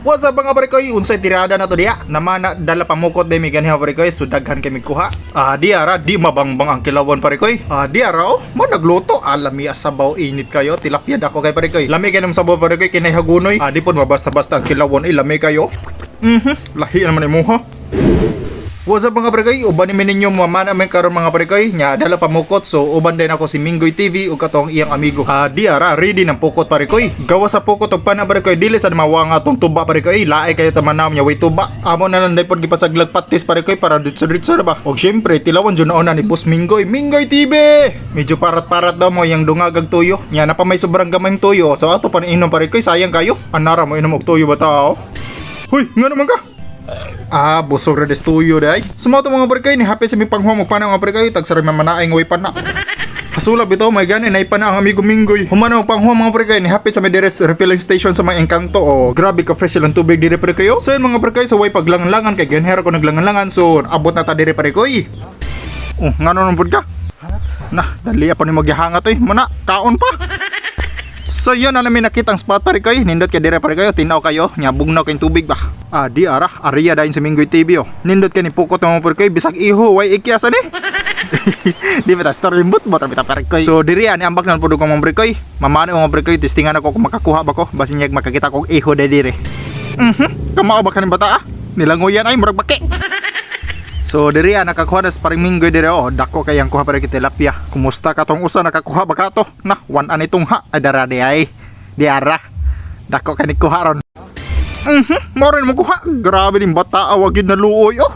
What's up mga pare koy? Unsay tirada na to diya? Naman na dala pamukot de mi ganhi pare koy, so daghan kami kuha. Diara di mabangbang ang kilawon pare koy. Diara oh, mo nagluto alami asabaw init kayo, tilapia dako kay pare koy. Lami kay nam sabaw pare koy kinay hagunoy. Di pud mabasta-basta ang kilawon lami kayo. Lahi naman imo ha. What's up mga parikoy? Uban namin ninyo mamana men karon mga parikoy nya dala pamukot, so uban din ako si Minggoy TV ug katong iyang amigo. Diara ready ng pukot parikoy. Gawa sa pukot og pana parikoy dili sa mawang atong tuba parikoy. Laay kayo tamanam nya way tuba. Amo na lang daypod gipasaglag patis parikoy para ditso-ditso ba. Og syempre tilawan jud nauna ni Boss Minggoy, Minggoy TV. Medyo parat-parat daw mo yang dungagag tuyo. Nya na pa may sobrang gamayng tuyo. So ato pa inom parikoy, sayang kayo. Anara mo inom og tuyo ba tao? Hoy, nga naman ka? Busog redes tuyo day. Sumato mga parikoy ni hapit sa mi panghuam og pana mga parikoy tag sa mamanaay way pana. Kasulab ito may gani nay pana ang amigo Minggoy. Humana og panghuam mga parikoy ni hapit sa may deres refilling station sa mga Engkanto. Grabe ka fresh lang tubig dire parikoy. So yun mga parikoy sa way paglangan-langan kay ganhera ko naglangan-langan, so abot na ta dire parikoy. Ngano nang pud ka? Nah, dali pa ni magyahangat mana kaon pa. So yun na namin nakitang spot parikoy. Nindot ka dire parikoy, tinaw kayo nya bugnaw kayong tubig ba. Di ara area dayon sa Minggoy TV oh. Nindot ka ni pukot ng mga parikoy bisag iho way ikyasa ni. Di ba ta story but bita parikoy. So diri ani ambak nan pud ko mga parikoy. Mamano mga parikoy testingan ako kung makakuha ba ko basin yag makakita ko iho dire. Kamao ba kaning bata nilangoyan ay murag baki. So diri nakakuha na sa paring Minggoy dire oh. Dako kayang kuha pare tilapia. Kumusta ka tong usa nakakuha ba ka to? Nah, wan anitong ha adara di ay. Diara. Dako kay ni kuha ron. Moren mo kuha. Grabe din bata awagid na luoy oh.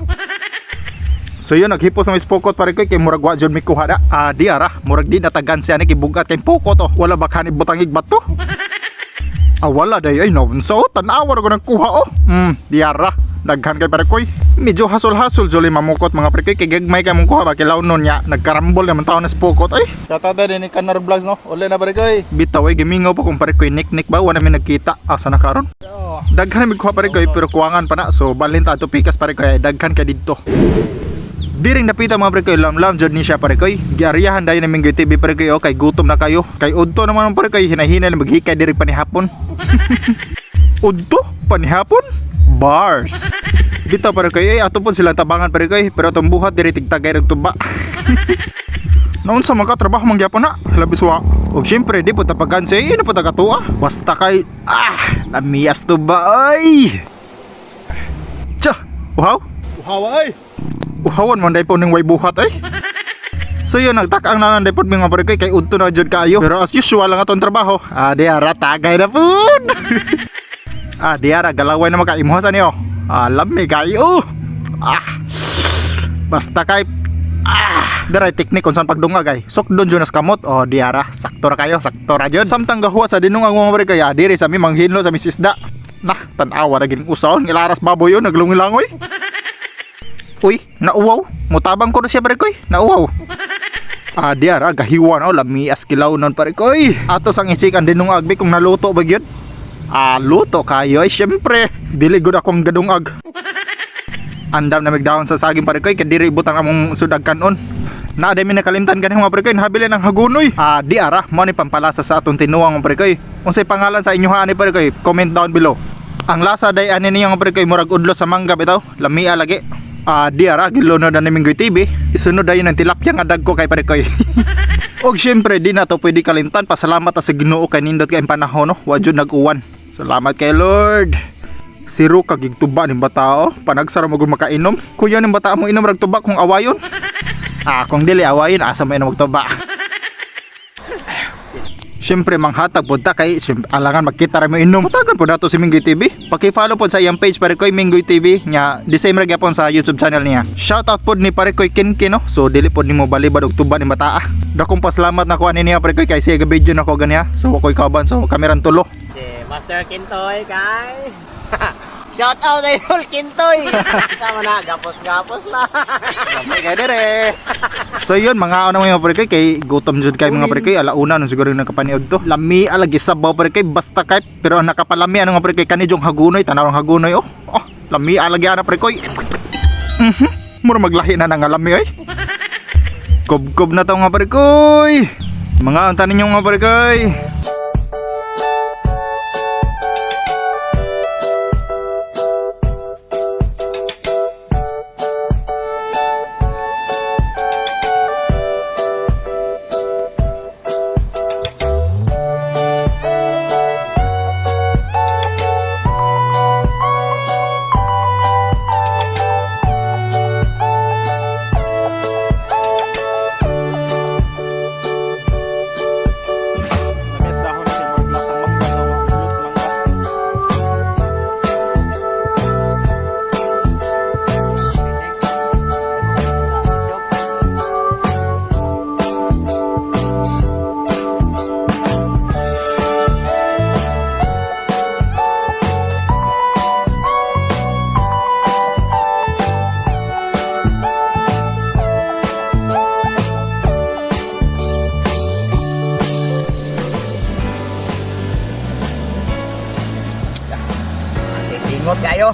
So yun naghipos na may spokot pare kay murag wa jud mi kuha da. Diara, murag di natagan siya ni kibugat kay pokot oh. Wala ba kanib butangig bato? Wala day ay no. So tan-awar ko nang kuha oh. Diara. Daghan kay pare koy. Medyo hasol-hasol juli mamukot mga pare koy kay gagmay kay mong kuha ba kilaw nun nya nagkarambol naman taon na spokot ay. Tatata din ni Kanar Vlogs no. Uli na pare koy. Bitaw ay gimingaw pa kung pare koy nik ba wala mi nagkita asa na karon. Daghan mi kuha pare koy pero kuwangan pa na, so balhin ta ato pikas pare koy daghan kay didto. Diring napita mga pare koy lam-lam jud ni siya pare koy. Giariyahan dayon ni Minggoy TV pare koy kay gutom na kayo. Kay udto naman pare koy hinahinay maghikay diri panihapon. Udto panihapon? Bars. Bitaw pare koy ato pon sila tabangan pare koy pero atong buhat diri tigtagay reg tuba. Noon sa mga trabaho mangyapon na labis wa. Og syempre di po tapagan sa ino po tagatua. Basta kay lamias tuba ay. Tsa, uhaw? Uhaw ay. Uhawan man day po ning way buhat ay. So yun nagtak-ang nanan day po mga pare koy kay udto na jud kaayo. Pero as usual lang atong trabaho. Diara tagay na pud. Diara galaway na magkaimuhasan niyo. Lami kayo. Basta kay daray teknik kung saan pagdungag ay sukdon dyan as kamot. Diara sakto ra kayo, sakto ra dyan. Samtang gahuat sa dinungang mga pare kaya diri sa mi manghinlo sa misisda. Nah, tanawa na gining usaw ngilaras baboy yun naglungilangoy. Uy, nauwaw. Mutabang ko na siya pare koy. Nauwaw. Diara gahiwan lami as kilaw non pare koy. Ato sang isikan dinungag bi kung naluto ba gyud. Luto kayo ay syempre dili gud akong gadungag. Andam na migdahon sa saging pare koy kadiri butang among sudag kanon. Na day mi nakalimtan ganing mga pare koy nahabilin ang hagunoy. Diara mo ni pampalasa sa atong tinuwang mga pare koy. Unsay pangalan sa inyo ani pare koy? Comment down below. Ang lasa day ani niya mga pare koy murag udlo sa mangga bitaw. Lamia lagi. Diara gilunod na ni Minggoy TV. Isunod dayon ang tilapia nga dagko kay pare koy. Og syempre di na to pwede kalimtan. Pasalamat sa Ginoo kay nindot kay panahon no. Wa jud nag-uwan. Salamat kay Lord. Siro kagig tuba ni bata panagsara mo gud makainom. Kuya ni bata mo inom rag tuba kung awayon. Kung dili awayon asa mo inom og tuba. Syempre manghatag pud ta kay alangan magkita ra mo inom. Matagan pud nato si Minggoy TV. Paki-follow pud sa iyang page pare koy Minggoy TV nya the same ra gyapon sa YouTube channel niya. Shout out pud ni pare koy Kinkin no. So dili pud nimo balibad og tuba ni bata. Dakong pasalamat na ko ani niya pare koy kay siya video nako ganiya. So ako'y kaban so kameran tulo. Master Kintoy kay shout out ay Hul Kintoy. Sama na gapos-gapos na. May kay dire. So yun mga ano mga pare kay gutom jud kay mga pare kay alauna no siguro nakapaniod to. Lami alagi sabaw pare kay basta kay pero nakapalami ano nga pare kay kanijong hagunoy tanawang hagunoy lami alagi ana pare kay. Mura maglahi na nang alami ay. Kob-kob na to nga pare kay. Mga unta ninyo nga pare kay. Ingot kayo.